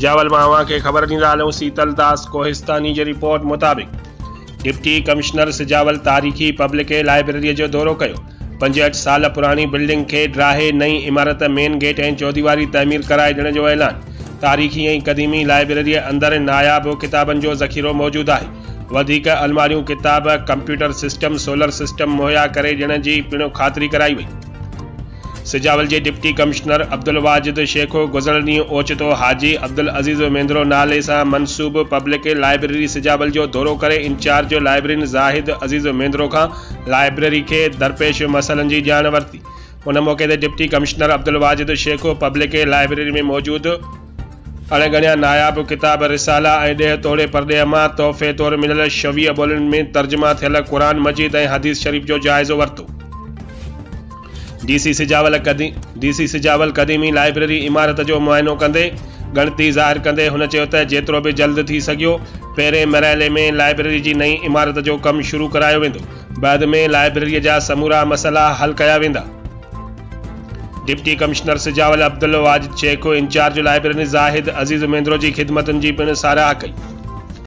सिजावल में अवां खे ख़बर ॾींदा हलूं। शीतल दास कोहिस्तानी जी रिपोर्ट मुताबिक़ डिप्टी कमिश्नर सिजावल तारीख़ी पब्लिक लाइब्रेरी जो दौरो कयो। 65 साल पुरानी बिल्डिंग के ड्राहे नई इमारत मेन गेट ऐं चौदीवारी तमीर कराए ॾियण जो ऐलान। तारीख़ी ऐं क़दीमी लाइब्रेरी अंदर नायाब किताबन जो ज़ख़ीरो मौजूद है। वधीक अलमारियूं, किताब, कंप्यूटर सिस्टम, सोलर सिस्टम मुहैया करे ॾियण जी पिणु ख़ातिरी कराई वई। सिजावल के डिप्टी कमिश्नर अब्दुल वाजिद शेखो गुज़िरियल ॾींहुं ओचितो हाजी अब्दुल अज़ीज़ मेंद्रो नाले से मनसूब पब्लिक लाइब्रेरी सिजावल जो दौरो करे इंचार्ज लाइब्रेरियन ज़ाहिद अज़ीज़ मेंद्रो का लाइब्रेरी के दरपेश मसलन की जान वरती। उन मौके ते deputy commissioner Abdul Wajid Shekho public library में मौजूद अणगणिया नायाब किताब, रिसाला ऐं ॾेह तोड़े परॾे मां तोहफ़े तौर मिलियल 26 ॿोलियुनि में तर्जुमा थियल क़ुरान मजीद ऐं हदीस शरीफ जो जाइज़ो वरितो। डीसी सिजावल क़दीमी लाइब्रेरी इमारत जो मुआयनो कंदे गणती ज़ाहिर कंदे हुन चयो त जेतिरो भी जल्द थी सघियो पहिरें मरहले में लाइब्रेरी जी नई इमारत जो कमु शुरू करायो वेंदो। बाद में लाइब्रेरी जा समूरा मसला हल कया वेंदा। Deputy commissioner Sujawal Abdul Wajid Shekho incharge library Zahid Aziz Mendro जी ख़िदमतुनि जी पिणु साराह कई।